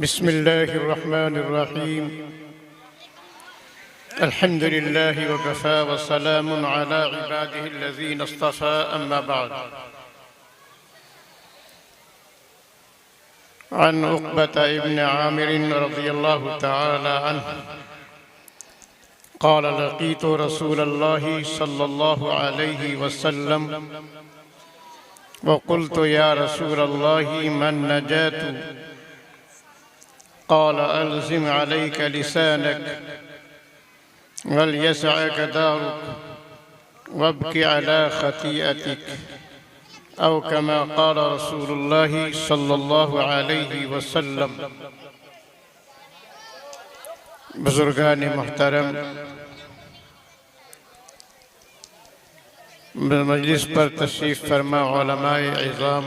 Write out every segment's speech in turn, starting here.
बिस्मिल्लाहिर्रहमानिर्रहीम अल्हम्दुलिल्लाहि वकफ़ा वस्सलामुन अला इबादिहिल्लज़ीना इस्तफ़ा अम्मा बअद। अन उक़बता इब्न आमिर रज़ियल्लाहु तआला अन्हु क़ाल लक़ीतु रसूलल्लाहि सल्लल्लाहु अलैहि वसल्लम व क़ुल्तु या रसूलल्लाहि मन नजातु क़ाल अल्ज़िम अलैक लिसानक वलयसअक दारुक वब्कि अला ख़तीअतिक औ कमा क़ाल रसूलुल्लाहि सल्लल्लाहु अलैहि वसल्लम। बुज़ुर्गान मुहतरम, मजलिस पर तशरीफ़ फरमा उलमाए इज़ाम,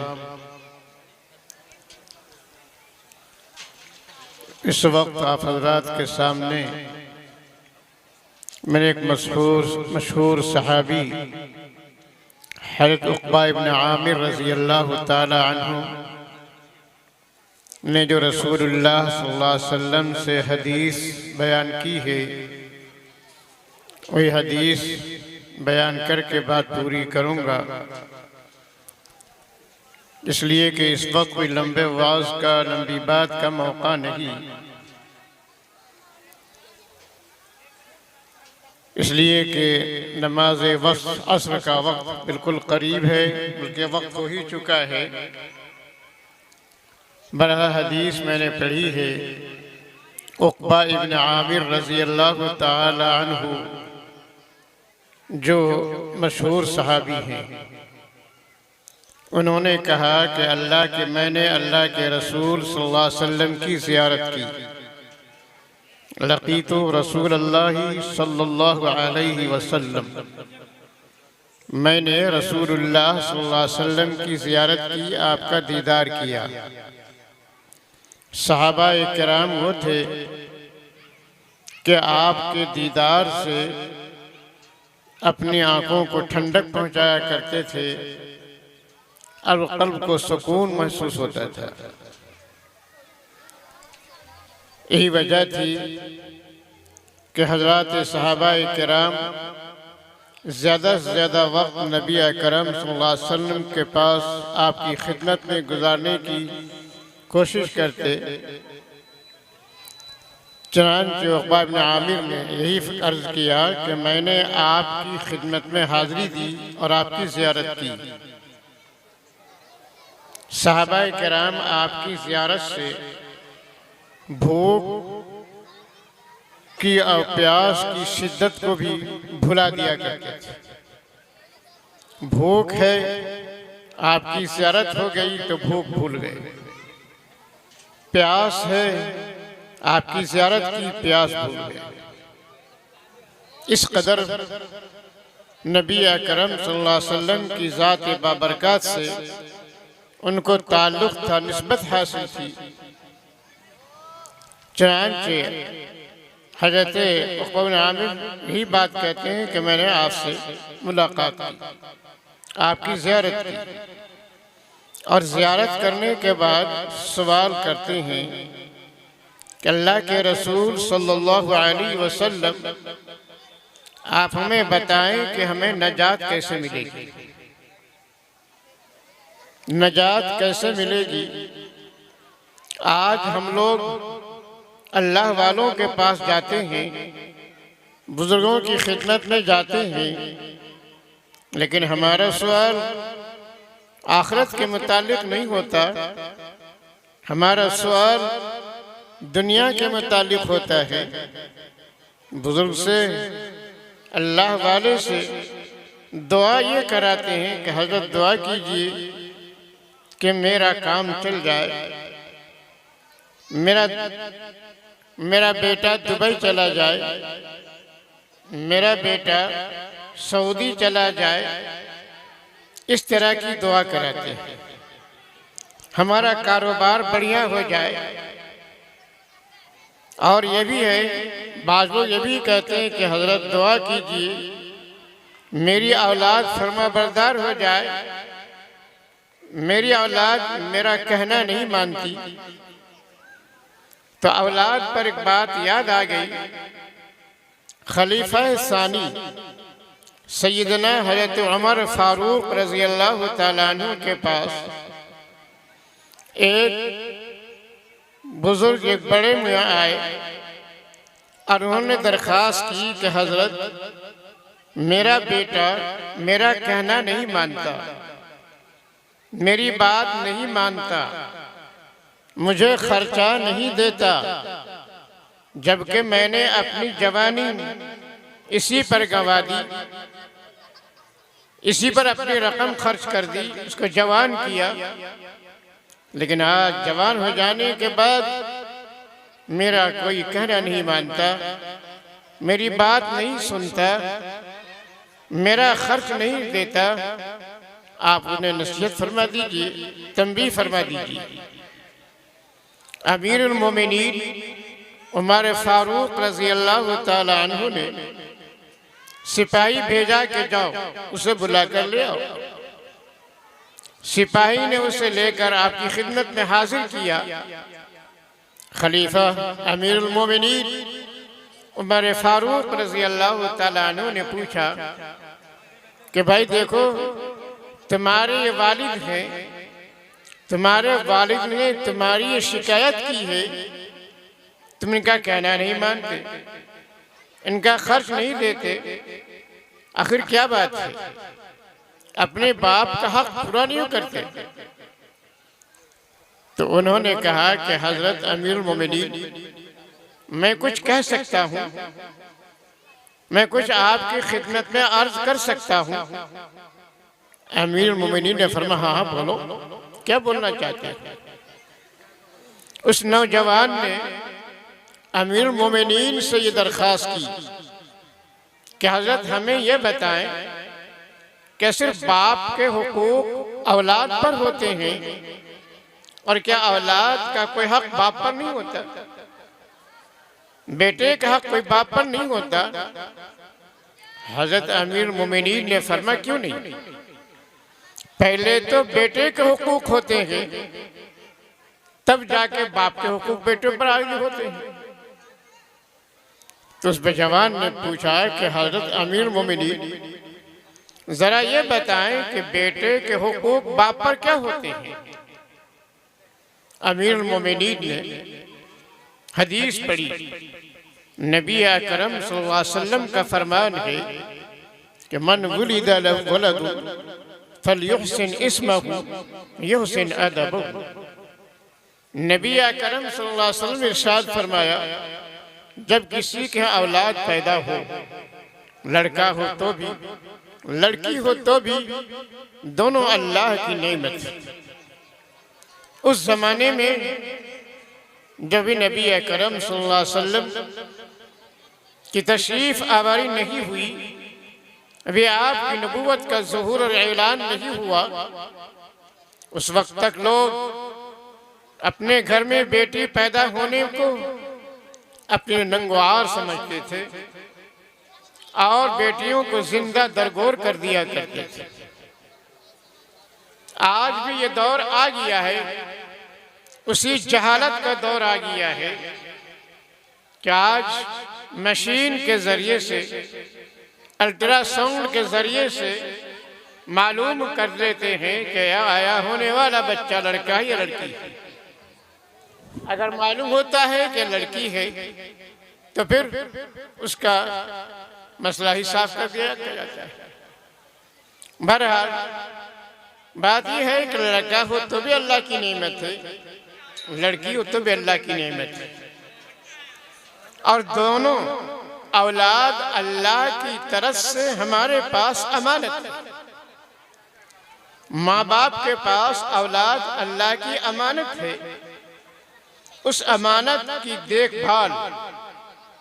इस वक्त आप हज़रात के सामने मेरे एक मशहूर सहाबी हज़रत उक़बा इब्न आमिर रज़ियल्लाहु ताला अन्हु ने जो रसूलुल्लाह सल्लल्लाहु अलैहि वसल्लम से हदीस बयान की है, वही हदीस बयान करके बात पूरी करूँगा, इसलिए कि इस वक्त कोई लंबे वाज़ का, लंबी बात का मौका नहीं। इसलिए कि नमाज वक्त असर का वक्त बिल्कुल करीब है, बल्कि वक्त हो ही चुका है। बरहा हदीस मैंने पढ़ी है, उक़बा इब्न आमिर रज़ियल्लाहु ताला अन्हु जो मशहूर सहाबी हैं, उन्होंने कहा कि मैंने अल्लाह के रसूल सल्लल्लाहु अलैहि वसल्लम की ज़ियारत की। लक़ीतु रसूलल्लाहि सल्लल्लाहु अलैहि वसल्लम, मैंने रसूलुल्लाह सल्लल्लाहु अलैहि वसल्लम की ज़ियारत की, आपका दीदार किया। सहाबाए किराम वो थे कि आपके दीदार से अपनी आँखों को ठंडक पहुँचाया करते थे और क़ल्ब को सुकून महसूस होता था। यही वजह थी कि हज़रात सहाबाए किराम ज़्यादा से ज़्यादा वक्त नबी अकरम सल्लल्लाहु अलैहि वसल्लम के पास आपकी खिदमत में गुजारने की कोशिश करते। चनांचे उक़बा इब्न आमिर ने यही अर्ज़ किया कि मैंने आपकी खिदमत में हाज़िरी दी और आपकी ज़ियारत की। सहाबाए किराम आपकी ज़ियारत से भूख की और प्यास की शिद्दत को भी भुला दिया करते थे। भूख है, आपकी ज़ियारत हो गई तो भूख भूल गए। प्यास है, आपकी ज़ियारत की, प्यास भूल गए। इस कदर नबी अकरम सल्लल्लाहु अलैहि वसल्लम की ज़ात बाबरकत से उनको ताल्लुक़ था, निस्बत हासिल थी। चनांचे हज़रत उक़बा इब्न आमिर यही बात कहते हैं कि मैंने आपसे मुलाकात की, आपकी ज़ियारत की, और ज़ियारत करने के बाद सवाल करते हैं कि अल्लाह के रसूल सल्लल्लाहु अलैहि वसल्लम, आप हमें बताएं कि हमें नजात कैसे मिलेगी, नजात कैसे मिलेगी। आज हम लोग अल्लाह वालों के पास जाते हैं, बुज़ुर्गों की खिदमत में जाते हैं, लेकिन हमारा सवाल आखिरत के मुतालिक नहीं होता, हमारा सवाल दुनिया के मुतालिक होता है। बुज़ुर्ग से, अल्लाह वाले से दुआ ये कराते हैं कि हज़रत दुआ कीजिए कि मेरा काम चल जाए, मेरा बेटा दुबई चला जाए, मेरा बेटा सऊदी चला जाए। इस तरह की दुआ कराते हैं। हमारा कारोबार बढ़िया हो जाए। और ये भी है, बाज़ लोग ये भी कहते हैं कि हज़रत दुआ कीजिए मेरी औलाद फरमाबरदार हो जाए, मेरी औलाद मेरा कहना नहीं मानती। तो औलाद पर एक बात याद आ गई। खलीफा सानी सैयदना हज़रत उमर फारूक रज़ी अल्लाह तआला अन्हु के पास एक बुजुर्ग, एक बड़े मियाँ आए और उन्होंने दरख्वास्त की कि हजरत मेरा बेटा मेरा कहना नहीं मानता, मेरी बात नहीं मानता, मुझे खर्चा नहीं देता, जबकि मैंने अपनी जवानी इसी पर गंवा दी, इसी पर अपनी रकम खर्च कर दी, उसको जवान किया। लेकिन आज जवान हो जाने के बाद मेरा कोई कहना नहीं मानता, मेरी बात नहीं सुनता, मेरा खर्च नहीं देता। आप उन्हें नसीहत फरमा दीजिए, तंबीह फरमा दीजिए। अमीरुल मोमिनीन उमर फारूक रज़ी अल्लाह तआला अन्हु ने सिपाही भेजा कि जाओ उसे बुला कर ले आओ। सिपाही ने उसे लेकर आपकी खिदमत में हाजिर किया। खलीफा अमीरुल मोमिनीन उमर फारूक रज़ी अल्लाह तआला अन्हु ने पूछा कि भाई देखो, तुम्हारे ये वालिद हैं, तुम्हारे वालिद ने तुम्हारी ये शिकायत की है, तुम इनका कहना नहीं मानते, इनका खर्च नहीं देते, आखिर क्या बात है? अपने बाप का हक पूरा नहीं करते। तो उन्होंने कहा कि हजरत अमीरुल मोमिनीन, मैं कुछ कह सकता हूँ, मैं कुछ आपकी खिदमत में अर्ज कर सकता हूँ। अमीरुल मोमिनीन ने फरमाया हाँ हाँ बोलो, क्या बोलना चाहते हैं? उस नौजवान ने अमीरुल मोमिनीन से ये दरख्वास्त की कि हजरत हमें ये बताएं कि सिर्फ बाप के हुकूक औलाद पर होते हैं और क्या औलाद का कोई हक बाप पर नहीं होता? बेटे का हक कोई बाप पर नहीं होता? हजरत अमीरुल मोमिनीन ने फरमाया क्यों नहीं? पहले तो बेटे के हुकूक होते हैं, तब जाके बाप के हुकूक बेटे पर आगे होते हैं। तो उस जवान ने पूछा कि हजरत अमीरुल मोमिनीन जरा ये बताएं कि बेटे के हुकूक बाप पर क्या होते हैं? अमीरुल मोमिनीन ने हदीस पढ़ी। नबी अकरम सल्लल्लाहु अलैहि वसल्लम का फरमान है कि मन वुलिद लहु वलदु फलयुहसिन इस्महु युहसिन अदबहु। नबी अकरम सल्लल्लाहु अलैहि वसल्लम ने इरशाद फरमाया, जब किसी के औलाद पैदा हो, लड़का हो तो भी लड़की हो तो भी, दोनों अल्लाह की नेमत है। उस जमाने में जब भी नबी अकरम सल्लल्लाहु अलैहि वसल्लम की तशरीफ आवारी नहीं हुई, अभी आपकी नबूवत का ज़ुहूर और ऐलान नहीं हुआ, उस वक्त तक लोग अपने घर में बेटी पैदा होने को अपने नंगवार समझते थे और बेटियों को जिंदा दरगोर कर दिया करते थे। आज भी ये दौर आ गया है, उसी जहालत का दौर आ गया है कि आज मशीन के जरिए से, अल्ट्रासाउंड के जरिए से मालूम कर लेते हैं कि आया होने वाला बच्चा लड़का है या लड़की है। अगर मालूम होता है कि लड़की है तो फिर उसका मसला ही साफ कर दिया जाता है। बहरहाल बात यह है कि लड़का हो तो भी अल्लाह की नेमत है, लड़की हो तो भी अल्लाह की नेमत है, और दोनों औलाद अल्लाह की तरफ से हमारे पास अमानत है। माँ बाप के पास औलाद अल्लाह की अमानत है। उस अमानत की देखभाल,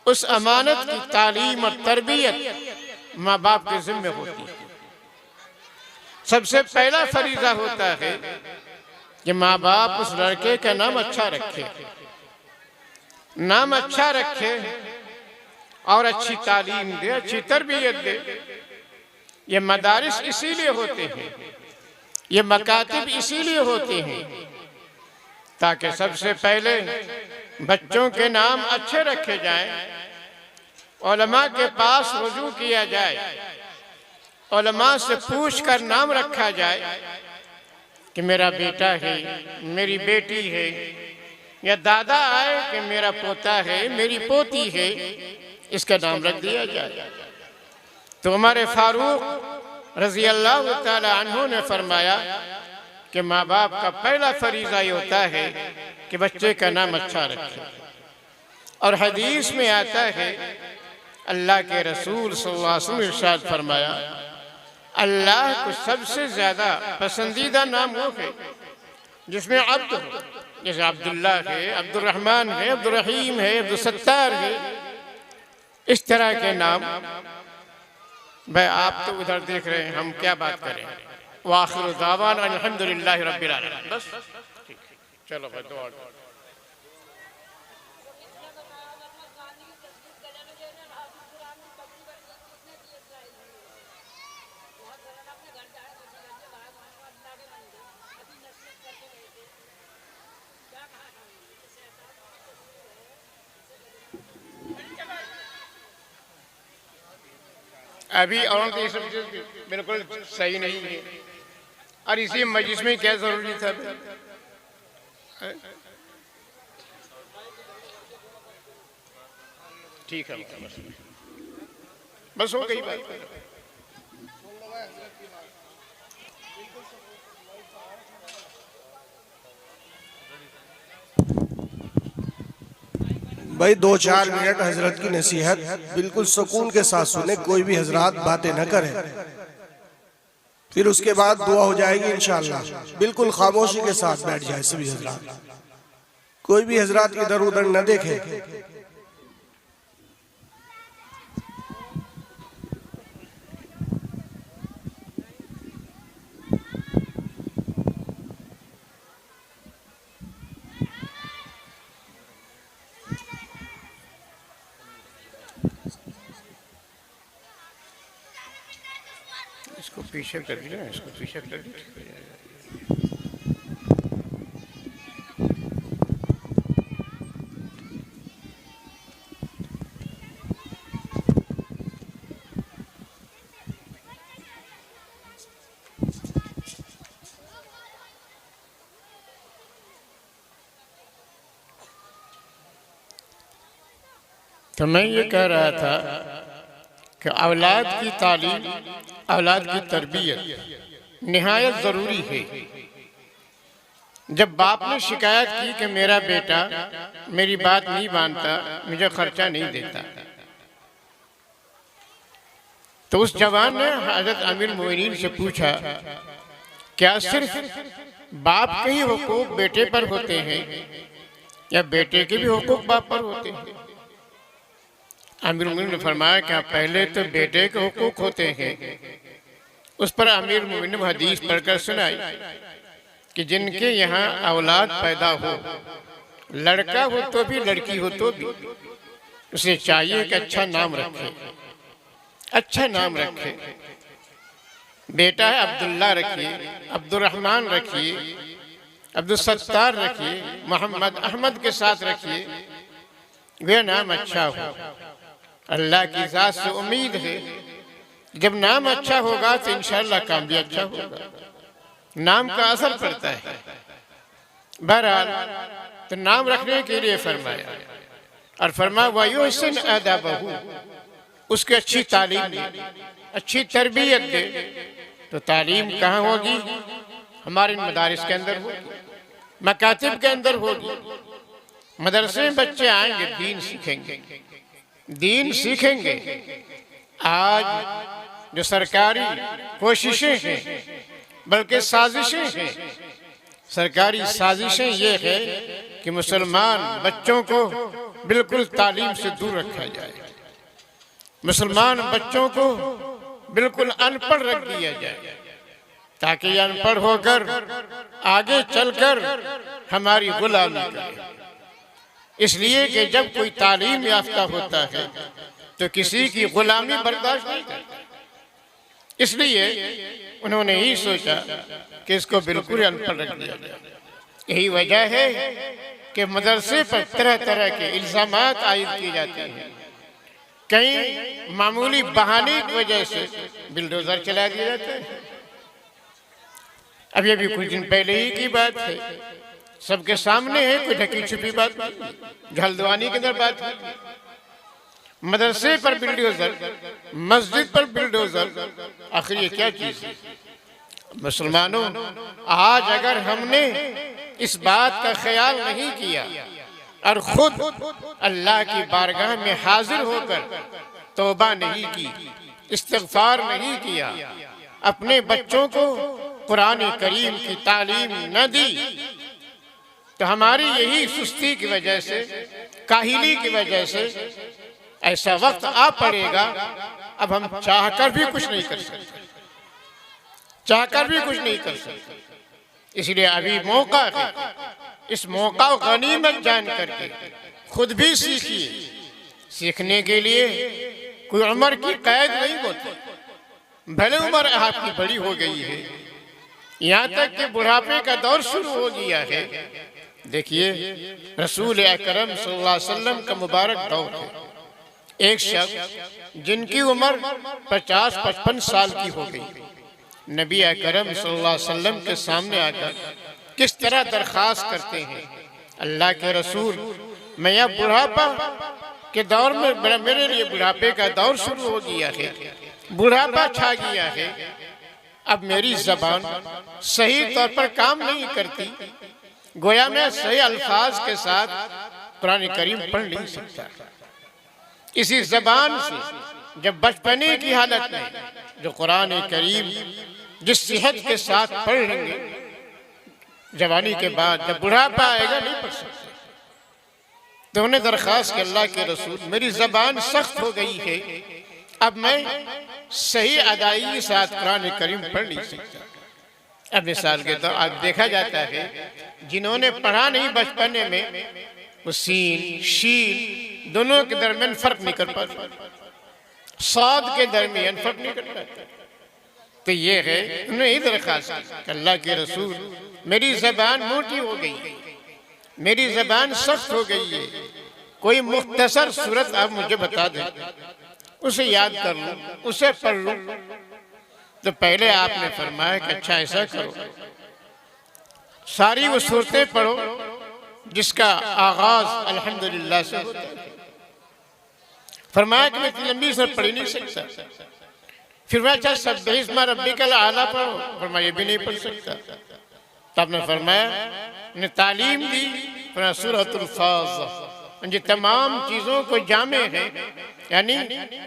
उस अमानत की तालीम और तरबियत माँ बाप के जिम्मे होती है। सबसे पहला फरीजा होता है कि माँ बाप उस लड़के का नाम अच्छा रखे, नाम अच्छा रखे और अच्छी तालीम दे, अच्छी तरबियत दे। ये मदारिस इसीलिए होते हैं, ये मकातिब इसीलिए होते हैं ताकि सबसे पहले बच्चों के नाम अच्छे रखे जाएं, उलमा के पास रुजू किया जाए, उलमा से पूछ कर नाम रखा जाए कि मेरा बेटा है, मेरी बेटी है, या दादा आए कि मेरा पोता है, मेरी पोती है, इसका नाम रख दिया जाए। तो हमारे फारूक रजी अल्लाह ताला अन्हु ने फरमाया कि माँ बाप का पहला फरीज़ा ये होता है कि बच्चे का नाम अच्छा रखें। और हदीस में आता है अल्लाह के रसूल सल्लल्लाहु अलैहि वसल्लम इरशाद फरमाया, अल्लाह को सबसे ज़्यादा पसंदीदा नाम वो है जिसमें अब्द हो, जैसे अब्दुल्ला है, अब्दुर्रहमान है, अब्दुर्रहीम है, अब्दुलसत्तार है, इस तरह के नाम। भाई आप तो उधर देख रहे हैं, हम क्या बात करें। वाखिर दावाना अल्हम्दुलिल्लाहि रब्बिल आलमीन। बस ठीक है, चलो भाई दुआ। अभी और ये सब चीज बिल्कुल सही नहीं है, और इसी मजलिस में क्या जरूरी था। ठीक है, बस हो गई बात। भाई 2-4 मिनट हजरत की नसीहत बिल्कुल सुकून के साथ सुने, कोई भी हजरात बातें न करें, फिर उसके बाद दुआ हो जाएगी इंशाअल्लाह। बिल्कुल खामोशी के साथ बैठ जाए सभी हजरात, कोई भी हजरात इधर उधर न देखे। इसको पीछे कर दीजिए ना, इसको पीछे कर दीजिए। तो मैं ये कह रहा था कि औलाद की तालीम, औलाद की तरबियत निहायत ज़रूरी है। जब बाप ने शिकायत की कि मेरा बेटा मेरी बात नहीं मानता, मुझे खर्चा नहीं देता, तो उस जवान ने हज़रत अमीर मोमिनीन से पूछा, क्या सिर्फ बाप के ही हुकूक बेटे पर होते हैं या बेटे के भी हुकूक बाप पर होते हैं? अमीर मोमिनीन ने फरमाया कि पहले तो बेटे के हुकूक होते हैं। उस पर अमीर मोमिनीन ने हदीस पढ़कर सुनाई कि जिनके यहाँ औलाद पैदा हो, लड़का हो तो भी लड़की हो तो भी, उसे चाहिए कि अच्छा नाम रखे, अच्छा नाम रखे। बेटा है अब्दुल्ला रखिए, अब्दुर्रहमान रखिए, अब्दुलसत्तार रखिए, मोहम्मद अहमद के साथ रखिए, वह नाम अच्छा हो। अल्लाह की ज़ात से उम्मीद है जब नाम अच्छा होगा तो इंशाअल्लाह काम भी अच्छा होगा। नाम का असर पड़ता है। बहरहाल तो नाम रखने के लिए फरमाया, और फरमाया वयुहसिन अदबहु, उसकी अच्छी तालीम दे, अच्छी तरबियत दे। तो तालीम कहाँ होगी? हमारे मदारिस के अंदर होगी, मकातिब के अंदर होगी। मदरसे में बच्चे आएंगे, दीन सीखेंगे, दीन सीखेंगे। आज जो सरकारी कोशिशें हैं, बल्कि साजिशें हैं, सरकारी साजिशें ये है कि मुसलमान बच्चों को बिल्कुल तालीम से दूर रखा जाए, मुसलमान बच्चों को बिल्कुल अनपढ़ रख दिया जाए, ताकि अनपढ़ होकर आगे चलकर हमारी गुलामी करे। इसलिए कि जब कोई तालीम याफ्ता होता है तो किसी की गुलामी बर्दाश्त नहीं करता। इसलिए उन्होंने ही सोचा कि इसको बिल्कुल अनपढ़ रख दिया जाए। यही वजह है कि मदरसे पर तरह तरह के इल्ज़ामात आयद किए जाते हैं। कई मामूली बहाने की वजह से बिल्डोजर चला दिया जाता है। अभी अभी कुछ दिन पहले ही की बात है, सबके सामने है, कोई ढकी छुपी बात नहीं, हल्द्वानी के अंदर बात है। मदरसे पर बिल्डोजर, मस्जिद पर बिल्डोजर, आखिर ये क्या चीज है? मुसलमानों, आज अगर हमने इस बात का ख्याल नहीं किया और खुद अल्लाह की बारगाह में हाजिर होकर तौबा नहीं की, इस्तिग़फ़ार नहीं किया, अपने बच्चों को कुरान करीम की तालीम न दी, तो हमारी यही सुस्ती की वजह से, काहिली की वजह से ऐसा वक्त आ पड़ेगा, अब हम चाहकर भी कुछ नहीं कर सकते, चाहकर भी कुछ नहीं कर सकते। इसलिए अभी मौका है, इस मौका को गनीमत जान करके खुद भी सीखिए। सीखने के लिए कोई उम्र की कैद नहीं होती, भले उम्र आपकी बड़ी हो गई है, यहाँ तक कि बुढ़ापे का दौर शुरू हो गया है। देखिए, रसूल अकरम सल्लल्लाहु अलैहि वसल्लम का मुबारक दौर है। एक शख्स जिनकी उम्र 50-55 साल की हो गई, नबी अकरम सल्लल्लाहु अलैहि वसल्लम के सामने आकर किस तरह दरख्वास्त करते हैं, अल्लाह के रसूल, मैं यह बुढ़ापा के दौर में, मेरे लिए बुढ़ापे का दौर शुरू हो गया है, बुढ़ापा छा गया है, अब मेरी जबान सही तौर पर काम नहीं करती, गोया मैं सही अल्फाज के साथ कुरान करीम पढ़ नहीं सकता। इसी जबान से जब बचपने की हालत में जो कुरान करीम जिस सेहत के साथ पढ़ लेंगे, जवानी के बाद जब बुढ़ापा आएगा नहीं पढ़ सकते। तो उन्हें दरख्वास्त की, अल्लाह के रसूल, मेरी जबान सख्त हो गई है, अब मैं सही अदायगी के साथ कुरान करीम पढ़ नहीं सकता। अब मिसाल के तो आज देखा जाता है, जिन्होंने पढ़ा नहीं बचपने में, वो सीन शीन दोनों के दरमियान फर्क नहीं कर पाते, साद के दरमियान फर्क नहीं कर पाते। तो ये है, उन्हें ही दरख्वास्त की, अल्लाह के रसूल, मेरी जबान मोटी हो गई, मेरी जबान सख्त हो गई है, कोई मुख्तसर सूरत आप मुझे बता दें, उसे याद कर लूं, उसे पढ़ लूं। तो पहले आपने फरमाया कि अच्छा ऐसा करो, सारी वो सूरतें पढ़ो जिसका आगाज अल्हम्दुलिल्लाह से होता है। फरमाया कि मैं इतनी लंबी सर पढ़ नहीं सकता। फिर मैं अच्छा सब्बिहिस्मा रब्बिकल आला पढ़ो, फरमाया ये भी नहीं पढ़ सकता। तो आपने फरमाया, ने तालीम दी, सूरतुल फाज़, जो तमाम चीज़ों को जामे है, यानी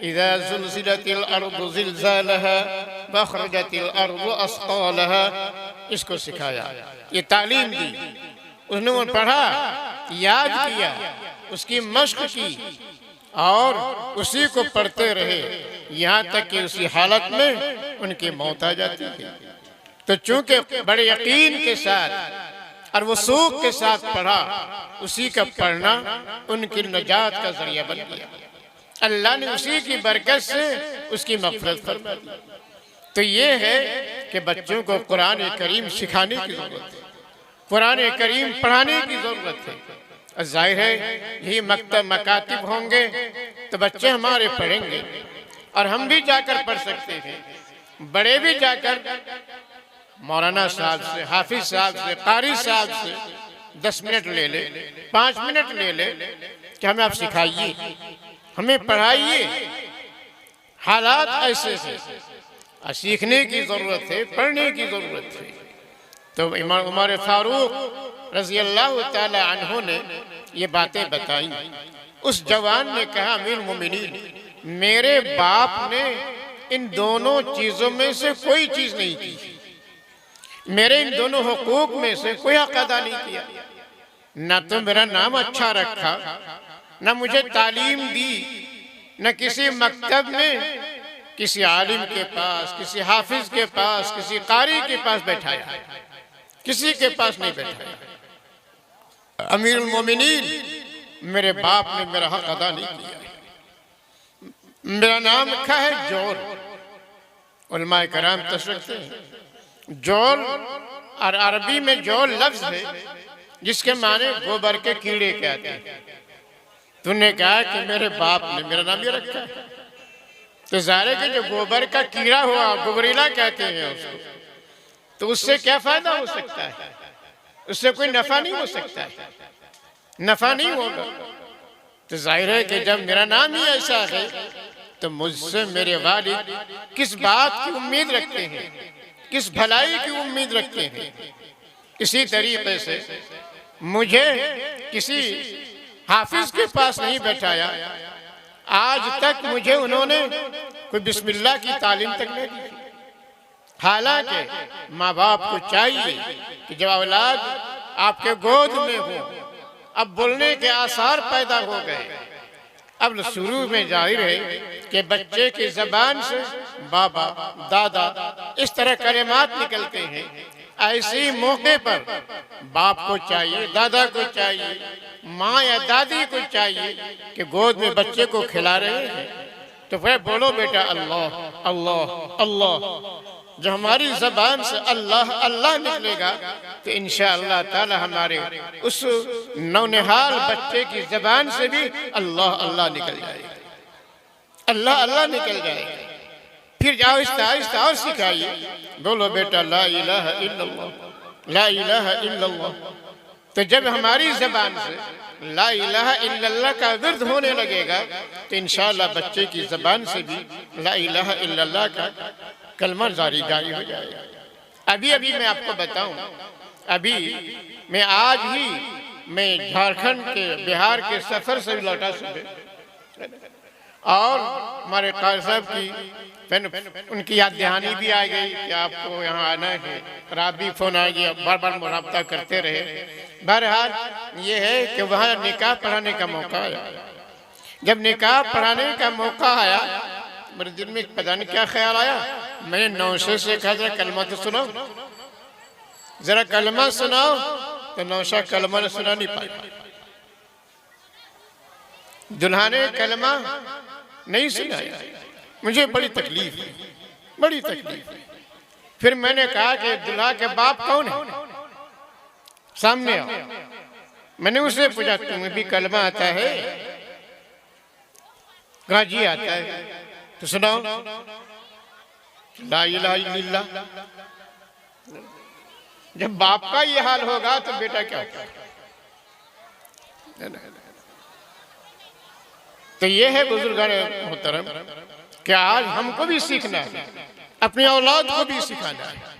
इज़ा ज़ुलज़िलतिल अर्ज़ु ज़िलज़ालहा व अख़रजतिल अर्ज़ु अस्क़ालहा, इसको सिखाया, ये तालीम दी। उसने वो पढ़ा, याद किया, उसकी मश्क की और उसी को पढ़ते रहे, यहाँ तक कि उसी हालत में उनकी मौत आ जाती है। तो चूंकि बड़े यकीन के साथ और वो सूख के साथ पढ़ा, उसी का पढ़ना उनकी नजात का जरिया बन गया। अल्लाह ने उसी की बरकत से उसकी मग़फ़िरत फरमा दी। तो ये है कि बच्चों को कुरान करीम सिखाने की ज़रूरत है, कुरान करीम पढ़ाने की ज़रूरत है। जाहिर है यही मकतब मकातिब होंगे तो बच्चे हमारे पढ़ेंगे, और हम भी जाकर पढ़ सकते हैं, बड़े भी जाकर मौलाना साहब से, हाफिज साहब से, कारी साहब से 10 मिनट ले ले, 5 मिनट ले ले कि हमें आप सिखाइए, हमें पढ़ाइए। हालात ऐसे से सीखने की ज़रूरत है, पढ़ने की ज़रूरत है। तो इमाम उमर फारूक रज़ी अल्लाह ताला अन्हु ने ये बातें बताई। उस जवान ने कहा, अमीरुल मोमिनीन, मेरे बाप ने इन दोनों चीज़ों में से कोई चीज़ नहीं की, मेरे इन दोनों हुकूक में से कोई हक अदा नहीं किया। न तो मेरा नाम अच्छा रखा, न मुझे तालीम दी, न किसी मकतब में किसी आलिम के पास, किसी हाफिज के पास, किसी कारी के पास बैठाया, किसी के पास नहीं बैठाया। अमीरुल मोमिनीन, मेरे बाप ने मेरा हक अदा नहीं किया। मेरा नाम रखा है जोल। उलमाए कराम तशरीह रखते हैं, जोल और अरबी में जोल लफ्ज है, जिसके माने गोबर के कीड़े कहते हैं। तूने कहा कि मेरे बाप ने मेरा नाम ये रखा है, तो ज़ाहिर है कि जो गोबर का कीड़ा हुआ, गुबरीला कहते हैं उसको, तो उससे क्या फायदा हो सकता है? उससे कोई नफा नहीं हो सकता है, नफा नहीं होगा। तो जाहिर है कि जब मेरा नाम ही ऐसा है तो मुझसे मेरे वालिद किस बात की उम्मीद रखते हैं, किस भलाई की उम्मीद रखते हैं। इसी तरीके से मुझे किसी हाफिज के पास नहीं बैठाया, आज तक मुझे उन्होंने कोई बिस्मिल्लाह की तालीम तक नहीं दी। हालांकि माँ बाप को चाहिए कि जब औलाद आपके गोद में हो, अब बोलने के आसार पैदा हो गए, अब शुरू में जाहिर है कि बच्चे की जबान से बाबा दादा इस तरह कलिमात निकलते हैं। ऐसे मौके पर बाप को चाहिए, दादा को चाहिए, माँ या दादी को चाहिए कि गोद में बच्चे को खिला रहे हैं तो फिर बोलो बेटा अल्लाह अल्लाह अल्लाह। जो हमारी जबान से अल्लाह अल्लाह निकलेगा तो इंशाअल्लाह ताला हमारे उस नौनिहाल बच्चे की जबान से भी अल्लाह अल्लाह निकल जाएगा, अल्लाह अल्लाह निकल जाएगा। फिर आहिस्ता आहिस्ता और सिखाइए, बोलो बेटा ला इलाहा इल्लल्लाह, ला इलाहा इल्लल्लाह। तो जब हमारी जबान से ला इलाहा इल्लल्लाह का विर्द होने लगेगा तो इंशाअल्लाह बच्चे की जबान से भी ला इलाहा इल्लल्लाह का कलमा जारी हो जाएगा। अभी अभी मैं आपको बताऊं, अभी मैं आज ही मैं झारखंड के बिहार के सफर से लौटा सुबह, और हमारे कारी साहब की उनकी याद दहानी भी आ गई कि आपको यहाँ आना है, और आप भी फोन आ गया, बार बार मुराबता करते रहे। बहरहाल ये है कि वहाँ निकाह पढ़ाने का मौका आया। जब निकाह पढ़ाने का मौका आया मेरे दिल में पता नहीं क्या ख्याल आया, मैंने नौशे से कहा जरा कलमा तो सुनाओ, जरा कलमा सुनाओ। तो नौशा कलमा ने सुना नहीं पाई, दुल्हा ने कलमा नहीं सुनाया। मुझे बड़ी तकलीफ है, बड़ी तकलीफ है। फिर मैंने कहा कि दुल्हा के बाप कौन है, सामने आओ। मैंने उससे पूछा तुम्हें भी कलमा आता है? कहा जी आता है। तो सुनाओ ला इलाहा इल्लल्लाह। जब बाप का ये हाल होगा तो बेटा क्या होगा? तो ये है बुजुर्गान मोहतरम कि आज हमको भी सीखना है, अपनी औलाद को भी सिखाना है।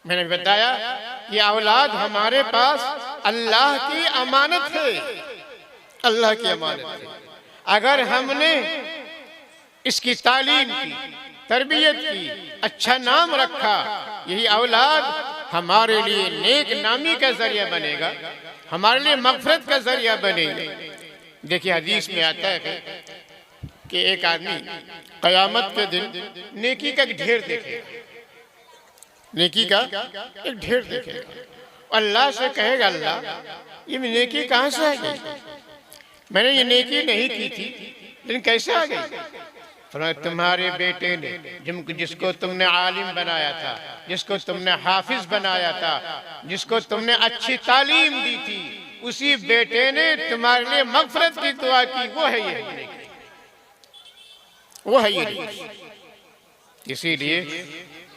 मैंने बताया कि औलाद हमारे पास अल्लाह की अमानत है, अल्लाह की अमानत है। अगर हमने इसकी तालीम की, तरबियत की, अच्छा नाम रखा, यही औलाद हमारे लिए नेक नामी का जरिया बनेगा, हमारे लिए मगफरत का जरिया बनेगा। देखिए हदीस में आता है कि एक आदमी कयामत के दिन नेकी का एक ढेर देखेगा, नेकी का एक ढेर देखेगा। अल्लाह से कहेगा अल्लाह ये नेकी कहाँ से आ गई? मैंने ये नेकी नहीं की थी लेकिन कैसे आ गई? तुम्हारे बेटे ने जिसको तुमने आलिम बनाया था, जिसको तुमने हाफिज बनाया था, जिसको तुमने अच्छी तालीम दी थी, उसी बेटे ने तुम्हारे लिए मगफरत की दुआ की, वो है ये, वो है ये। इसीलिए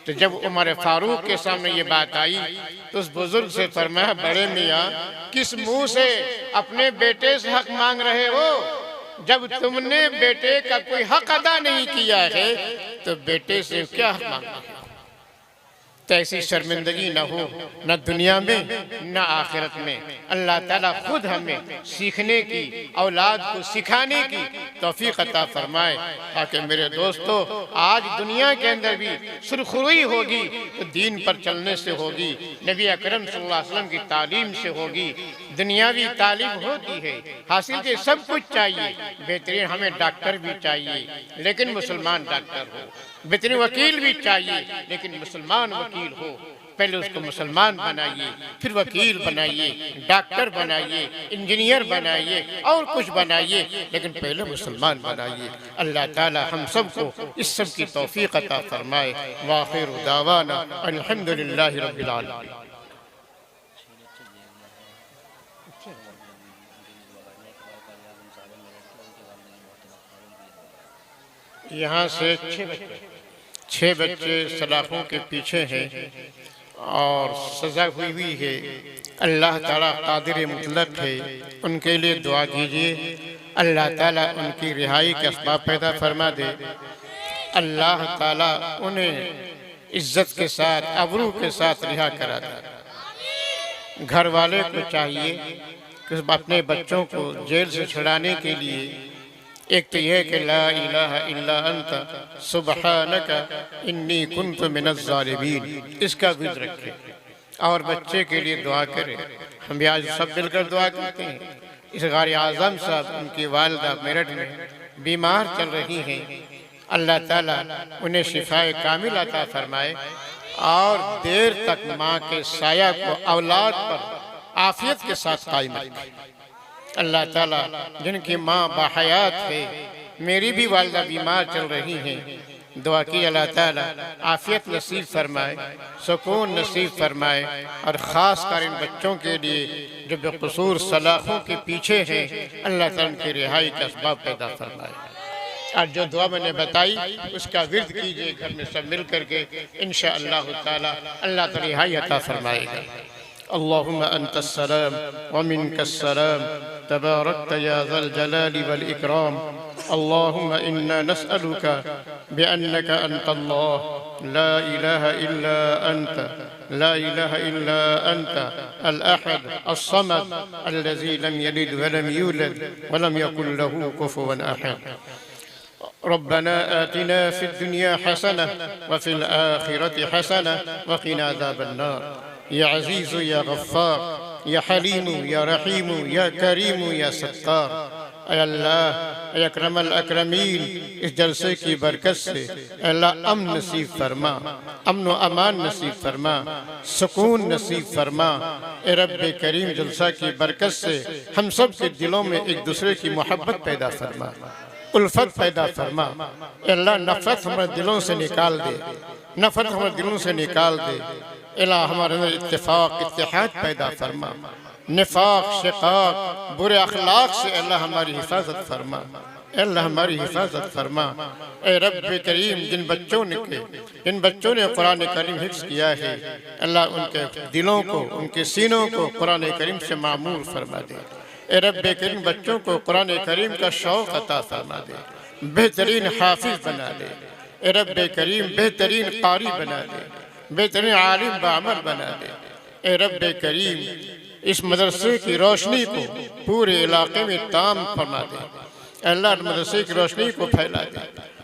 तो जब उमर फारूक के सामने ये बात आई तो उस बुजुर्ग से फरमाया बड़े मियाँ किस मुंह से अपने बेटे से हक मांग रहे हो? जब तुमने बेटे का कोई हक अदा नहीं किया है तो बेटे से क्या हक मांगना? तो ऐसी शर्मिंदगी न हो, न दुनिया में न आखिरत में। अल्लाह ताला खुद हमें सीखने की, औलाद को सिखाने की तौफीक अता फरमाए, ताकि मेरे दोस्तों आज दुनिया के अंदर भी सुरखरुई होगी तो दीन पर चलने से होगी, नबी अकरम सल्लल्लाहु अलैहि वसल्लम की तालीम से होगी। दुनियावी तालीम होती है, हासिल के सब कुछ चाहिए, बेहतरीन हमें डॉक्टर भी चाहिए लेकिन मुसलमान डॉक्टर हो, बेहतरीन वकील भी चाहिए लेकिन मुसलमान वकील हो। पहले उसको मुसलमान बनाइए, फिर वकील बनाइए, डॉक्टर बनाइए, इंजीनियर बनाइए और कुछ बनाइए, लेकिन पहले मुसलमान बनाइए। अल्लाह ताला हम सबको इस सब की तौफीक अता फरमाए। वाखिर दावाना अल्हम्दुलिल्लाहि रब्बिल आलमीन। यहाँ से 6 बच्चे सलाखों के पीछे हैं और सज़ा हुई है। अल्लाह ताला कादिर मुतलक है, उनके लिए दुआ कीजिए। अल्लाह ताला उनकी रिहाई के असबाब पैदा फरमा दे। अल्लाह ताला उन्हें इज्जत के साथ, अबरू के साथ रिहा करा दे। घर वाले को चाहिए कि अपने बच्चों को जेल से छुड़ाने के लिए एक तो यह कि ला इलाहा इल्ला अंत सुब्हानका इन्नी कुन्तु मिनज़ ज़ालिमीन, इसका विद रखें और बच्चे के लिए दुआ करें। हम भी आज सब मिलकर दुआ करते हैं। इस गारी आज़म साहब, उनकी वालिदा मेरठ में बीमार चल रही हैं। अल्लाह ताला उन्हें शिफाए कामिल अता फरमाए और देर तक माँ के साया को औलाद पर आफियत के साथ कायम रखे। अल्लाह ताला जिनकी माँ बाहयात है, मेरी भी वालिदा बीमार चल रही हैं, दुआ की अल्लाह ताला आफियत नसीब फरमाए, सुकून नसीब फरमाए और ख़ास कर इन बच्चों के लिए जो बेकसूर सलाखों के पीछे हैं, अल्लाह ताला उनकी रिहाई का असबाब पैदा फरमाए। और जो दुआ मैंने बताई उसका विर्द कीजिए घर में सब मिल करके, इंशाअल्लाह ताला अल्लाह ताला रिहाई अता फरमाएगा। अल्लाहुम्मा अंतस्सलाम व मिनकस्सलाम तबारकत या ज़ल जलाली वल इकराम। अल्लाहुम्मा इन्ना नस्अलुका बिअन्नका अंतल्लाह ला इलाहा इल्ला अंत ला इलाहा इल्ला अंत अल अहद अस्समद अल्लज़ी लम यलिद व लम यूलद व लम यकुल लहू कुफुवन अहद। रब्बना आतिना फिद दुनिया हसना व फिल आखिरति हसना व क़िना अज़ाबन नार। या अज़ीज़ या गफ़्फ़ार या हलीम या रहीम या करीम या सत्तार। ऐ अल्लाह, ऐ अकरमल अकरमीन, इस जलसे की बरकत से अल्लाह अमन नसीब फरमा, अमन व अमान नसीब फरमा, सुकून नसीब फरमा। ए रब्बे करीम, जलसा की बरकत से हम सब के दिलों में एक दूसरे की मोहब्बत पैदा फरमा, उल्फत पैदा फरमा। अल्लाह नफरत हमारे दिलों से निकाल दे, नफरत हमारे दिलों से निकाल दे। अल्लाह हमारे अंदर इत्तेफाक इत्तेहाद पैदा फरमा, निफाक शिकाक बुरे अखलाक से अल्लाह हमारी हिफाजत फरमा, अल्लाह हमारी हिफाजत फरमा। ए रब्बे करीम, जिन बच्चों ने कुरान करीम हिफ्ज़ किया है, अल्लाह उनके दिलों को, उनके सीनों को कुरान करीम से मामूर फरमा दे। ए रब्बे करीम, बच्चों को कुरान करीम का शौक़ अता फरमा दे, बेहतरीन हाफिज बना दे। ए रब्बे करीम, बेहतरीन कारी बना दे, बेहतरीन आलिम बामल बना दे। ए रब्बे करीम, इस मदरसे की रोशनी को पूरे इलाके में ताम फरमा दे। अल्लाह मदरसे की रोशनी को फैला दे।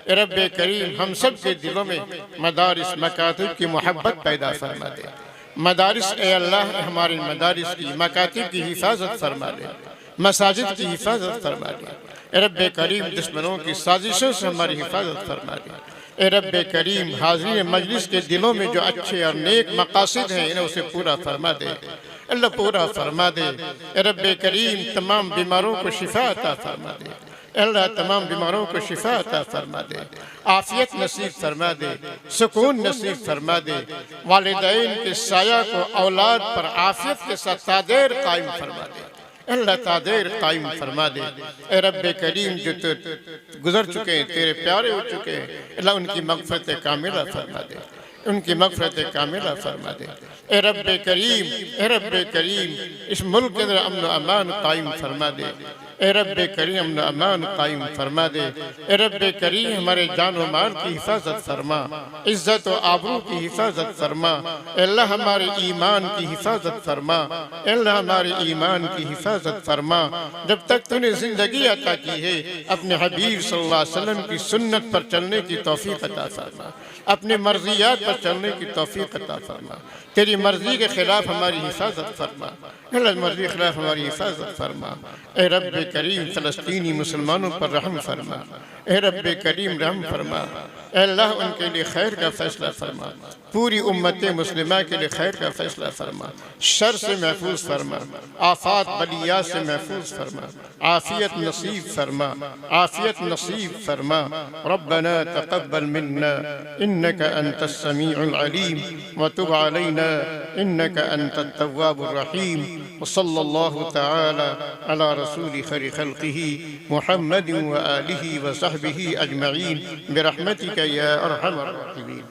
ए रब्बे करीम, हम सब के दिलों में मदारिस मकातिब की मोहब्बत पैदा फरमा दे। मदारिस, ए अल्लाह, हमारे मदारिस की मकातिब की हिफाजत फरमा दे, मसाजिद की हिफाजत फरमा दे। ए रब्बे करीम, दुश्मनों की साजिशों से हमारी हिफाजत फरमा दे। ए रब्बे करीम, हाज़रीन मजलिस के दिलों में जो अच्छे और नेक मकासिद हैं, इन्हें उसे पूरा फरमा दे, अल्लाह पूरा फरमा दे। ए रब्बे करीम, तमाम बीमारों को शिफा अता फरमा दे, अल्लाह तमाम बीमारों को शिफा अता फरमा दे, आफियत नसीब फरमा दे, सुकून नसीब फरमा दे। वालिदैन के साया को औलाद पर आफियत के साथ तादेर कायम फरमा दे, अल्लाह तादेर कायम फरमा दे। ए रब्बे करीम, जो तो गुजर चुके हैं, तेरे प्यारे हो चुके हैं, अल्लाह उनकी मग़फ़िरत कामिला फरमा दे, उनकी मग़फ़िरत कामिला फरमा दे। ए रब्बे करीम, ए रब्बे करीम, इस मुल्क के अंदर अमन अमान कायम फरमा दे। ए रब्बे करीम, अमन अमान कायम फरमा दे। ए रब्बे करीम, हमारे जान व माल की हिफाजत फरमा, इज्जत व आबरू की हिफाजत फरमा। अल्लाह हमारे ईमान की हिफाजत फरमा, अल्लाह हमारे ईमान की हिफाजत फरमा। जब तक तूने जिंदगी अता की है, अपने हबीब सल्लल्लाहु अलैहि वसल्लम की सुन्नत पर चलने की तौफीक अता फरमा, अपने मर्जियात पर चलने की तौफीक अता फरमा। तेरी मर्जी के खिलाफ हमारी हिफाजत फरमा, गलत मर्जी के खिलाफ हमारी हिफाजत फरमा। ए रब्बे करीम, फ़लस्तीनी मुसलमानों पर रहम फरमा, ए रब्बे करीम रहम फरमा। अल्लाह उनके लिए खैर का फैसला फरमा, पूरी उम्मत मुस्लिमा के लिए खैर का फैसला फरमा, शर से महफूज फरमा, आफात बलियात से महफूज फरमा, आफियत नसीब फरमा, आफियत नसीब फरमा। रब्बना तक़ब्बल मिन्ना इन्नका अंतस समीउल अलीम व तुब अलैना इन्नका अंतत तव्वाबुर रहीम। व सल्लल्लाहु तआला अला रसूलिक खैर खल्क़िही मुहम्मद व आलिही व सहबिही अजमईन बिरहमतिका या अरहमर राहिमीन।